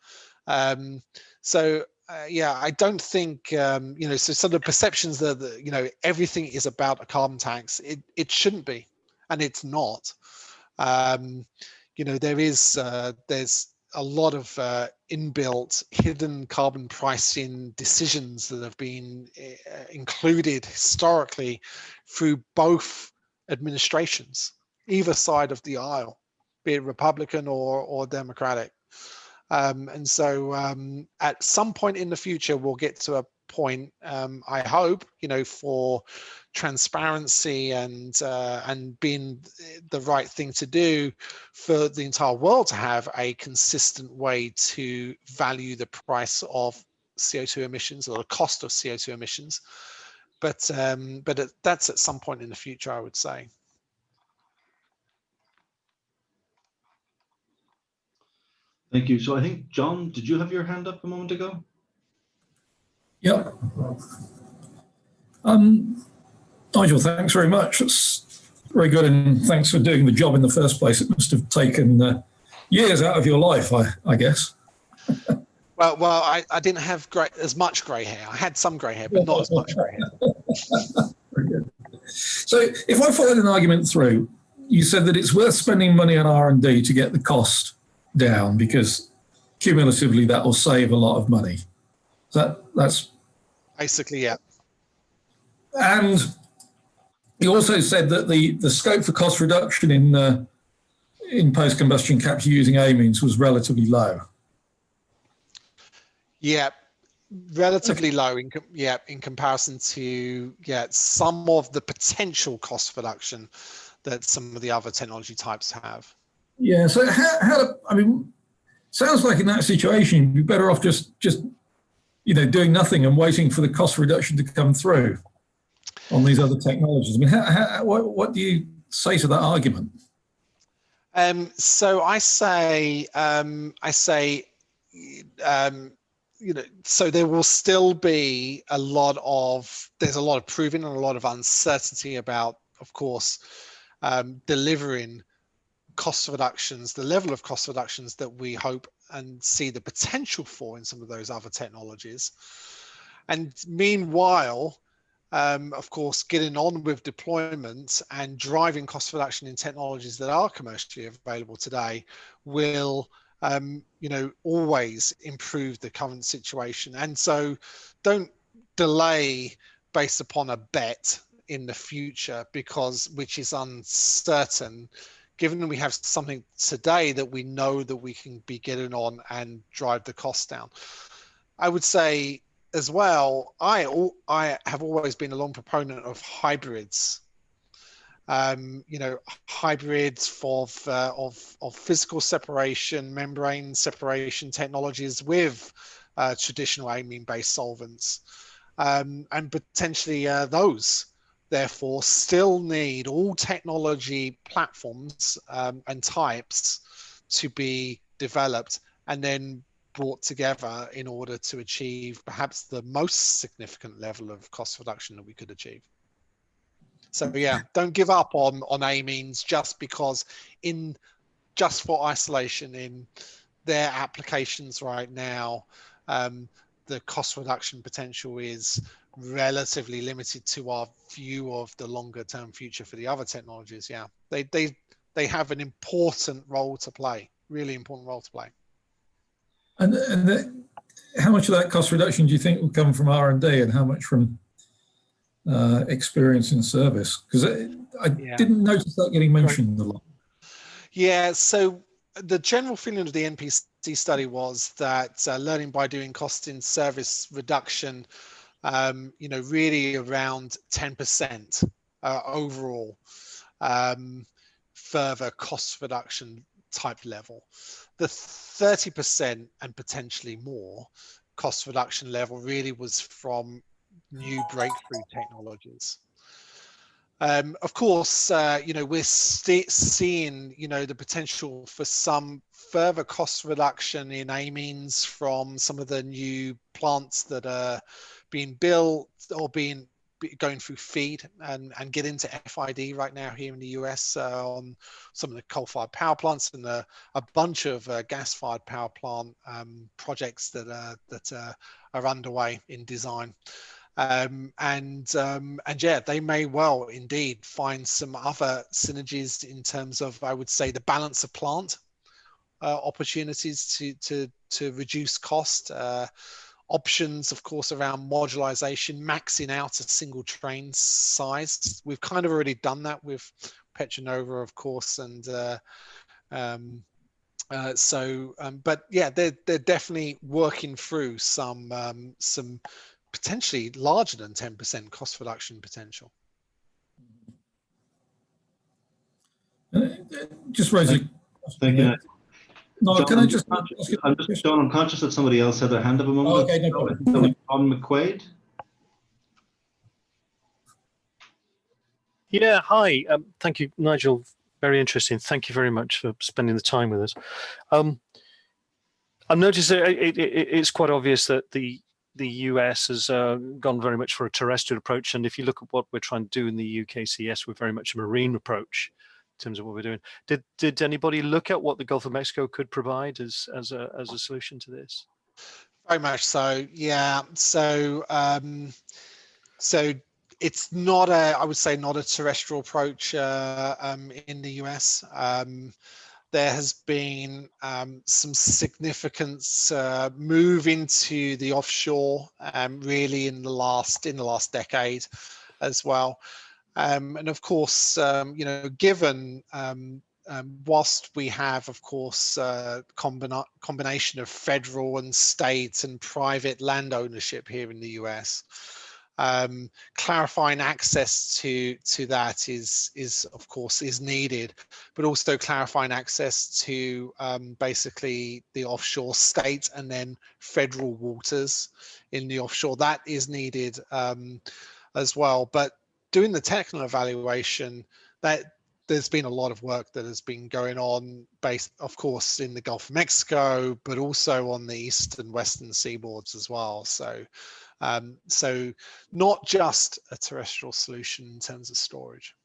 Yeah, I don't think, so sort of perceptions that, everything is about a carbon tax. It shouldn't be, and it's not. You know, there's a lot of inbuilt hidden carbon pricing decisions that have been included historically through both administrations, either side of the aisle, be it Republican or Democratic. And so at some point in the future, we'll get to a point, I hope, you know, for transparency and being the right thing to do for the entire world to have a consistent way to value the price of CO2 emissions or the cost of CO2 emissions. But that's at some point in the future, I would say. Thank you. So I think, John, did you have your hand up a moment ago? Yeah. Nigel, thanks very much. It's very good, and thanks for doing the job in the first place. It must have taken years out of your life, I guess. Well, I didn't have as much grey hair. I had some grey hair, but not as much grey hair. Very good. So if I followed an argument through, you said that it's worth spending money on R&D to get the cost down because cumulatively that will save a lot of money. That's basically, yeah. And you also said that the scope for cost reduction in post-combustion capture using amines was relatively low. Yeah, relatively low in comparison to some of the potential cost reduction that some of the other technology types have. Yeah. So I mean, sounds like in that situation you'd be better off just you know, doing nothing and waiting for the cost reduction to come through on these other technologies. I mean, what do you say to that argument? So I say, you know, so there will still be there's a lot of proving and a lot of uncertainty about, of course, delivering cost reductions, the level of cost reductions that we hope and see the potential for in some of those other technologies. And meanwhile, of course, getting on with deployment and driving cost reduction in technologies that are commercially available today will, you know, always improve the current situation. And so don't delay based upon a bet in the future which is uncertain, given that we have something today that we know that we can be getting on and drive the costs down. I would say as well, I have always been a long proponent of hybrids. You know, hybrids of physical separation, membrane separation technologies with traditional amine-based solvents, and potentially those therefore still need all technology platforms and types to be developed and then brought together in order to achieve perhaps the most significant level of cost reduction that we could achieve. So yeah, don't give up on amines just because just for isolation in their applications right now, the cost reduction potential is relatively limited to our view of the longer term future for the other technologies. Yeah, they have an important role to play, really important role to play. And how much of that cost reduction do you think will come from R&D and how much from experience in service? Because I didn't notice that getting mentioned a lot. Yeah, so the general feeling of the NPC study was that learning by doing cost in service reduction, you know, really around 10% overall further cost reduction type level. The 30% and potentially more cost reduction level really was from new breakthrough technologies. Of course, you know, we're seeing, you know, the potential for some further cost reduction in amines from some of the new plants that are being built or going through FEED and get into FID right now here in the US on some of the coal-fired power plants and a bunch of gas-fired power plant projects that are underway in design. and yeah, they may well indeed find some other synergies in terms of, I would say, the balance of plant opportunities to reduce cost, options, of course, around modularization, maxing out a single train size. We've kind of already done that with Petronova, of course, and but yeah, they're definitely working through some potentially larger than 10% cost reduction potential. Just raising. Thank you. No, John, can I just? John, I'm conscious that somebody else had their hand up a moment. Oh, okay, no problem. John McQuaid. Yeah, hi. Thank you, Nigel. Very interesting. Thank you very much for spending the time with us. I've noticed that it's quite obvious that the US has gone very much for a terrestrial approach, and if you look at what we're trying to do in the UKCS, we're very much a marine approach in terms of what we're doing. Did anybody look at what the Gulf of Mexico could provide as a solution to this? Very much so, yeah. So so it's not a, I would say, not a terrestrial approach in the US. There has been some significant move into the offshore, really in the last decade as well. And of course, you know, given whilst we have, of course, combination of federal and state and private land ownership here in the US, clarifying access to that is of course is needed, but also clarifying access to basically the offshore state and then federal waters in the offshore, that is needed as well. But doing the technical evaluation, that there's been a lot of work that has been going on, based, of course, in the Gulf of Mexico, but also on the east and western seaboards as well. So, so not just a terrestrial solution in terms of storage.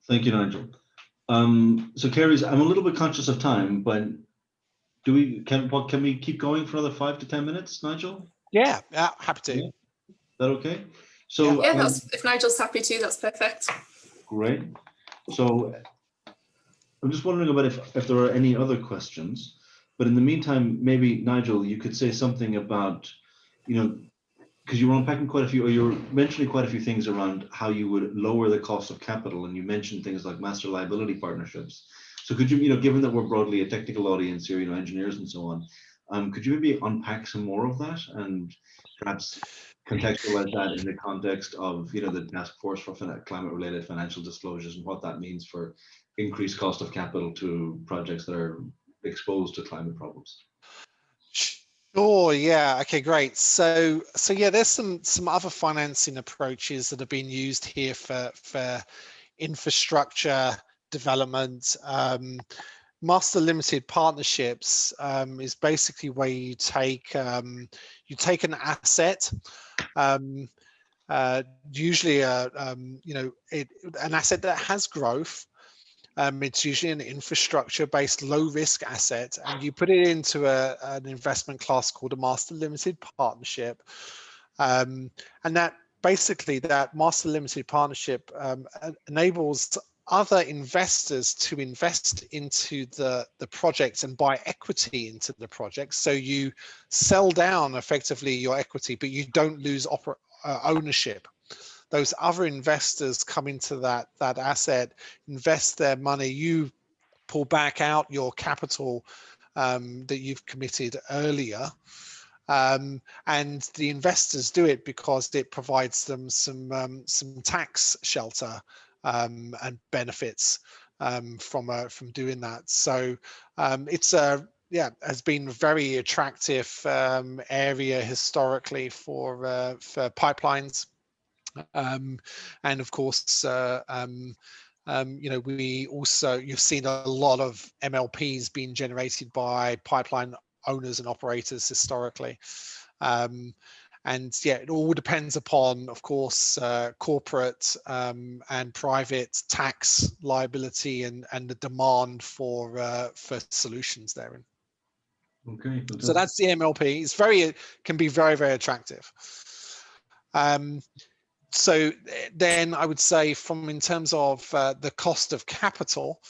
Thank you, Nigel. So, Carrie, I'm a little bit conscious of time, but can we keep going for another 5 to 10 minutes, Nigel? Yeah, happy to. Yeah. Is that okay? So yeah, if Nigel's happy to, that's perfect. Great. So I'm just wondering about if there are any other questions, but in the meantime, maybe Nigel, you could say something about, you know, because you were unpacking quite a few, or you were mentioning quite a few things around how you would lower the cost of capital, and you mentioned things like master liability partnerships. So could you, you know, given that we're broadly a technical audience here, you know, engineers and so on, could you maybe unpack some more of that and perhaps contextualize that in the context of, you know, the task force for climate-related financial disclosures and what that means for increased cost of capital to projects that are exposed to climate problems? Sure. Yeah. Okay. Great. So yeah, there's some other financing approaches that have been used here for infrastructure development. Master limited partnerships is basically where you take an asset, usually you know, an asset that has growth. It's usually an infrastructure-based low-risk asset, and you put it into an investment class called a master limited partnership, and that basically, that master limited partnership enables other investors to invest into the projects and buy equity into the project. So you sell down effectively your equity, but you don't lose ownership. Those other investors come into that asset, invest their money, you pull back out your capital that you've committed earlier. And the investors do it because it provides them some tax shelter and benefits from doing that. So it's has been a very attractive area historically for pipelines. And of course, you know, we also, you've seen a lot of MLPs being generated by pipeline owners and operators historically. And yeah, it all depends upon, of course, corporate and private tax liability and the demand for solutions therein. Okay. Fantastic. So that's the MLP. It's can be very, very attractive. So then I would say in terms of the cost of capital,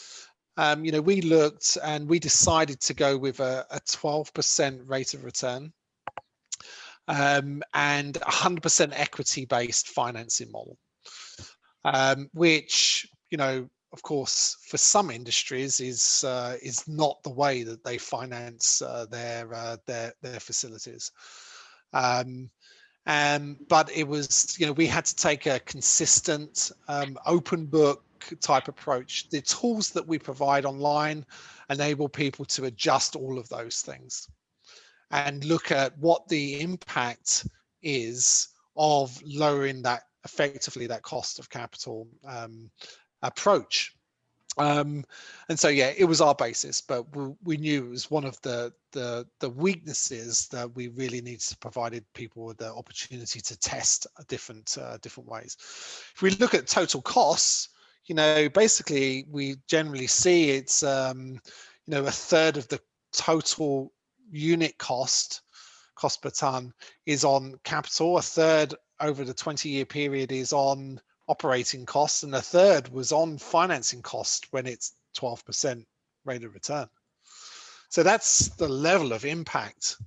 we looked and we decided to go with a 12% rate of return and 100% equity-based financing model, which, of course, for some industries is not the way that they finance their facilities. But it was, we had to take a consistent open book type approach. The tools that we provide online enable people to adjust all of those things and look at what the impact is of lowering that effectively that cost of capital approach. And so, yeah, it was our basis, but we knew it was one of the weaknesses that we really needed to provide people with the opportunity to test different ways. If we look at total costs, basically we generally see it's a third of the total unit cost per ton is on capital, a third over the 20-year period is on operating costs, and a third was on financing cost when it's 12% rate of return. So that's the level of impact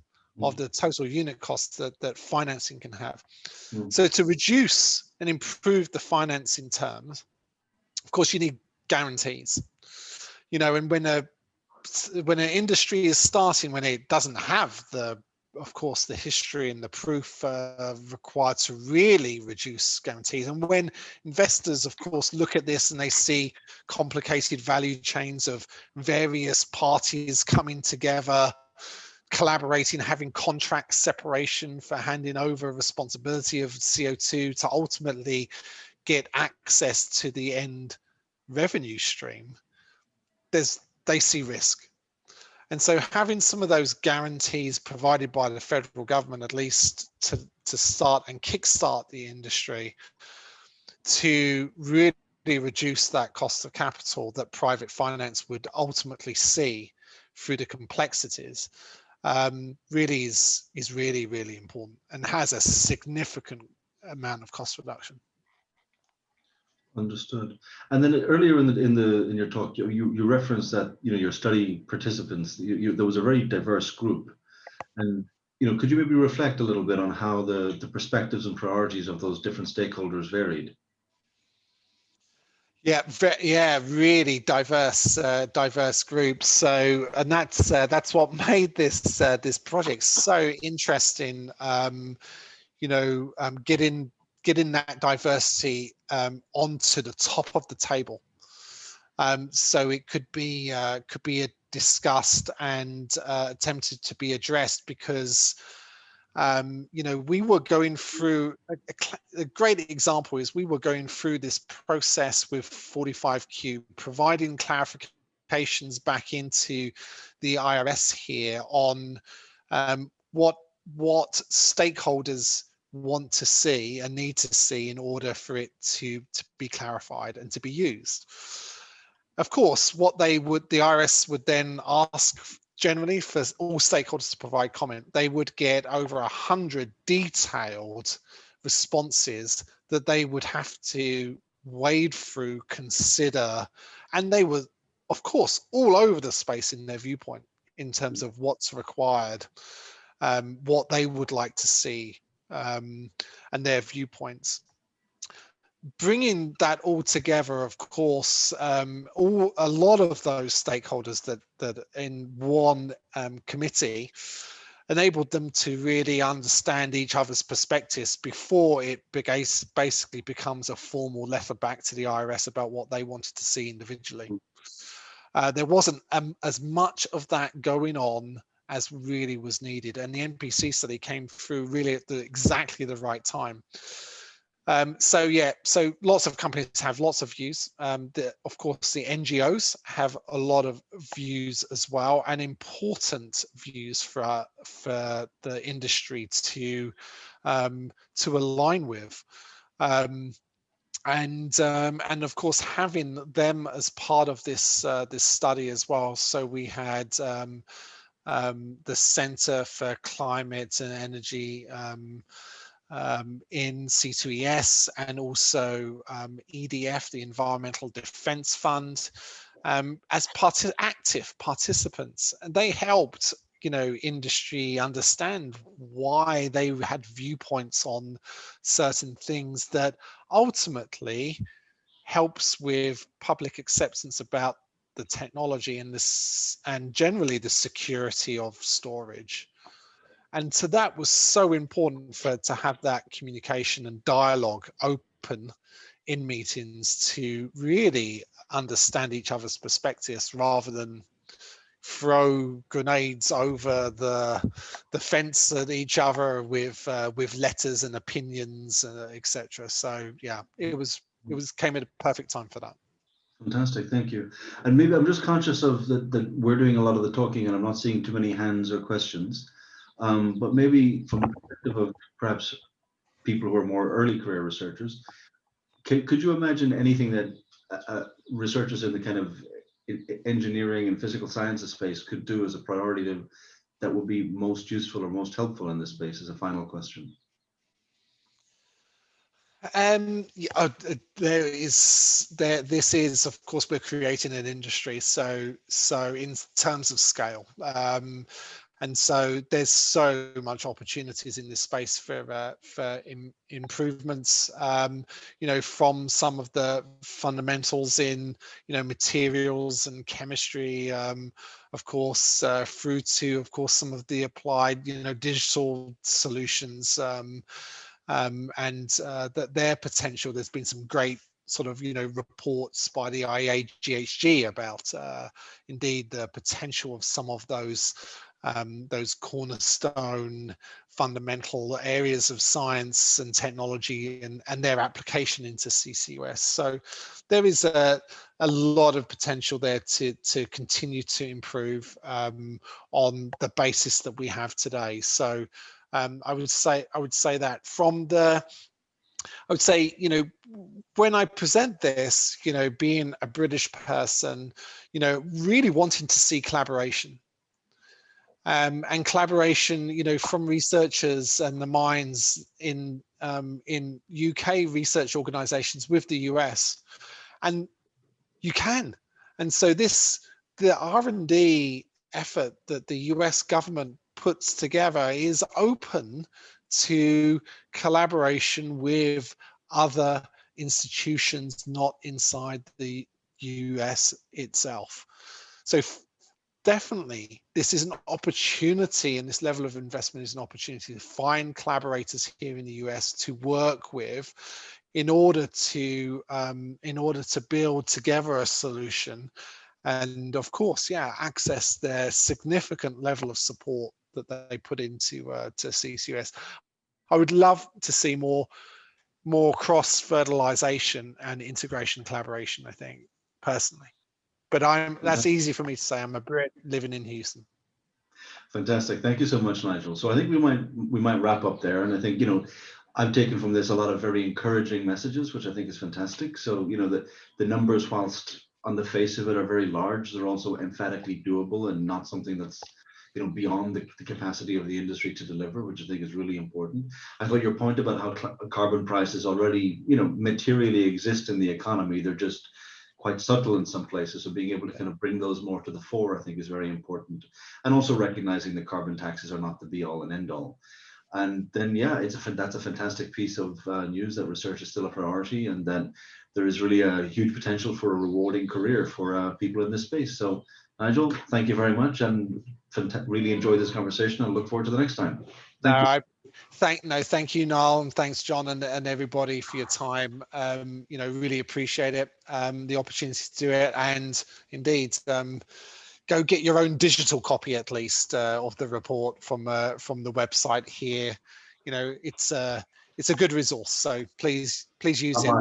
of the total unit cost that financing can have. So to reduce and improve the financing terms, of course, you need guarantees. And when an industry is starting, when it doesn't have of course, the history and the proof required to really reduce guarantees. And when investors, of course, look at this and they see complicated value chains of various parties coming together, collaborating, having contract separation for handing over responsibility of CO2 to ultimately get access to the end revenue stream, they see risk. And so having some of those guarantees provided by the federal government, at least to start and kickstart the industry, to really reduce that cost of capital that private finance would ultimately see through the complexities, really is really, really important and has a significant amount of cost reduction. Understood. And then earlier in your talk, you referenced that your study participants, there was a very diverse group, and could you maybe reflect a little bit on how the perspectives and priorities of those different stakeholders varied? Yeah, really diverse groups. So, and that's what made this project so interesting. Getting that diversity onto the top of the table, so it could be discussed and attempted to be addressed, because we were going through a great example is we were going through this process with 45Q, providing clarifications back into the IRS here on what stakeholders want to see and need to see in order for it to be clarified and to be used. Of course, the IRS would then ask generally for all stakeholders to provide comment. They would get over 100 detailed responses that they would have to wade through, consider, and they were, of course, all over the space in their viewpoint in terms of what's required, what they would like to see, and their viewpoints. Bringing that all together, of course, a lot of those stakeholders that in one committee enabled them to really understand each other's perspectives before it basically becomes a formal letter back to the IRS about what they wanted to see individually. There wasn't as much of that going on as really was needed, and the NPC study came through really at exactly the right time. So lots of companies have lots of views. Of course, the NGOs have a lot of views as well, and important views for the industry to align with. And of course, having them as part of this study as well. So we had the Centre for Climate and Energy in C2ES, and also EDF, the Environmental Defence Fund, as active participants, and they helped industry understand why they had viewpoints on certain things that ultimately helps with public acceptance about the technology and this, and generally the security of storage. And so that was so important to have that communication and dialogue open in meetings to really understand each other's perspectives rather than throw grenades over the fence at each other with letters and opinions, etc. So yeah, it came at a perfect time for that. Fantastic, thank you. And maybe I'm just conscious of that we're doing a lot of the talking and I'm not seeing too many hands or questions. But maybe from the perspective of perhaps people who are more early career researchers, could you imagine anything that researchers in the kind of engineering and physical sciences space could do as a priority that would be most useful or most helpful in this space, as a final question? This is, of course, we're creating an industry, so in terms of scale, and so there's so much opportunities in this space for improvements, from some of the fundamentals in materials and chemistry, of course, through to, of course, some of the applied digital solutions, and that their potential. There's been some great sort of reports by the IAGHG about indeed the potential of some of those cornerstone fundamental areas of science and technology and their application into CCUS. So there is a lot of potential there to continue to improve on the basis that we have today. So I would say that when I present this, being a British person, really wanting to see collaboration. And collaboration, from researchers and the minds in UK research organisations with the US, and you can. And so the R&D effort that the US government puts together is open to collaboration with other institutions not inside the US itself. So definitely, this is an opportunity, and this level of investment is an opportunity to find collaborators here in the US to work with in order to build together a solution, and of course, access their significant level of support that they put into to CCUS. I would love to see more cross-fertilization and integration collaboration, I think, personally. But that's easy for me to say. I'm a Brit living in Houston. Fantastic. Thank you so much, Nigel. So I think we might wrap up there. And I think, I've taken from this a lot of very encouraging messages, which I think is fantastic. So, the numbers, whilst on the face of it are very large, they're also emphatically doable and not something that's, beyond the capacity of the industry to deliver, which I think is really important. I thought your point about how carbon prices already, materially exist in the economy, they're just quite subtle in some places. So being able to kind of bring those more to the fore, I think, is very important. And also recognizing that carbon taxes are not the be all and end all. And then, that's a fantastic piece of news that research is still a priority, and that there is really a huge potential for a rewarding career for people in this space. So Nigel, thank you very much, and really enjoyed this conversation. I look forward to the next time. Thank you. Thank you, Niall, and thanks, John, and everybody for your time. Really appreciate it, the opportunity to do it, and indeed, go get your own digital copy at least of the report from the website here. It's a good resource, so please use it.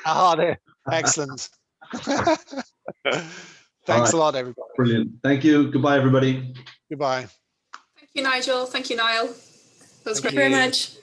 There, excellent. Thanks a lot, everybody. Brilliant. Thank you. Goodbye, everybody. Goodbye. Thank you, Nigel. Thank you, Niall. That was great. Thank you very much.